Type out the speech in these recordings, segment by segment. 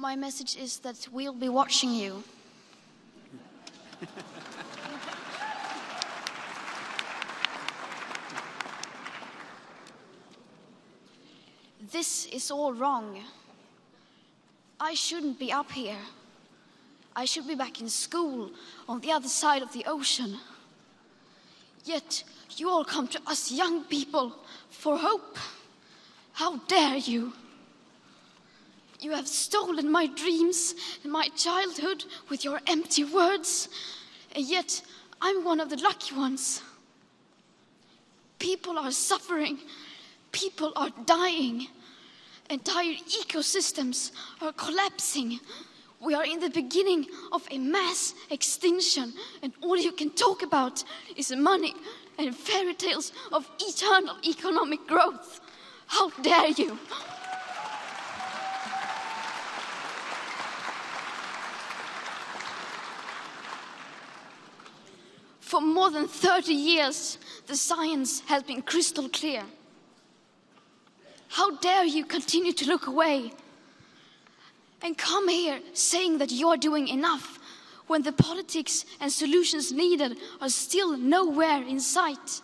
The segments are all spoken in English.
My message is that we'll be watching you. This is all wrong. I shouldn't be up here. I should be back in school on the other side of the ocean. Yet you all come to us young people for hope. How dare you? You have stolen my dreams and my childhood with your empty words, and yet I'm one of the lucky ones. People are suffering. People are dying. Entire ecosystems are collapsing. We are in the beginning of a mass extinction, and all you can talk about is money and fairy tales of eternal economic growth. How dare you? For more than 30 years, the science has been crystal clear. How dare you continue to look away and come here saying that you're doing enough when the politics and solutions needed are still nowhere in sight?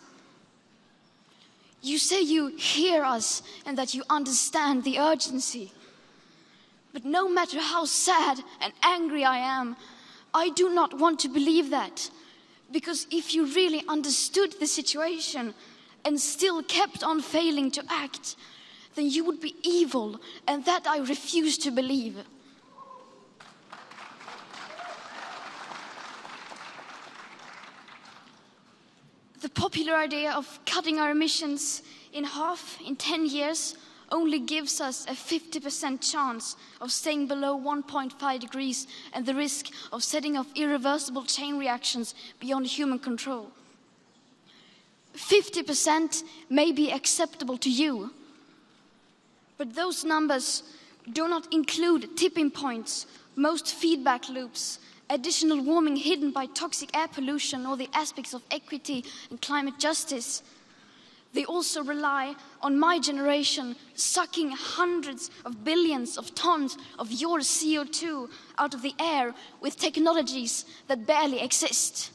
You say you hear us and that you understand the urgency. But no matter how sad and angry I am, I do not want to believe that. Because if you really understood the situation and still kept on failing to act, then you would be evil, and that I refuse to believe. The popular idea of cutting our emissions in half in 10 years only gives us a 50% chance of staying below 1.5 degrees and the risk of setting off irreversible chain reactions beyond human control. 50% may be acceptable to you, but those numbers do not include tipping points, most feedback loops, additional warming hidden by toxic air pollution, or the aspects of equity and climate justice. They also rely on my generation sucking hundreds of billions of tons of your CO2 out of the air with technologies that barely exist.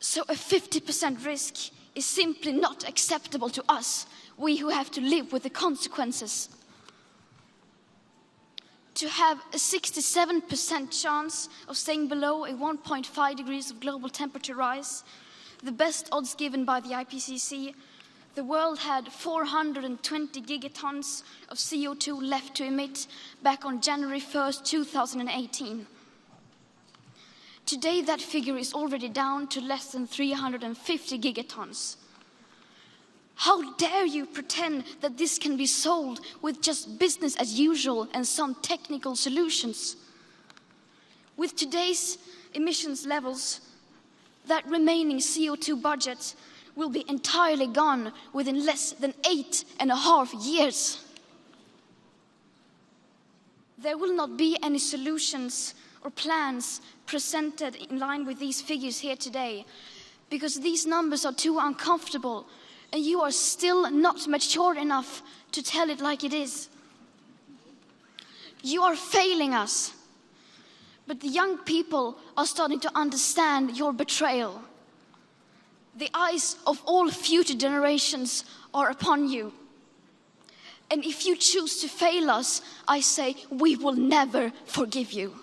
So a 50% risk is simply not acceptable to us, we who have to live with the consequences. To have a 67% chance of staying below a 1.5 degrees of global temperature rise, the best odds given by the IPCC, the world had 420 gigatons of CO2 left to emit back on January 1st, 2018. Today, that figure is already down to less than 350 gigatons. How dare you pretend that this can be solved with just business as usual and some technical solutions? With today's emissions levels, that remaining CO2 budget will be entirely gone within less than 8.5 years. There will not be any solutions or plans presented in line with these figures here today, because these numbers are too uncomfortable and you are still not mature enough to tell it like it is. You are failing us, but the young people are starting to understand your betrayal. The eyes of all future generations are upon you. And if you choose to fail us, I say we will never forgive you.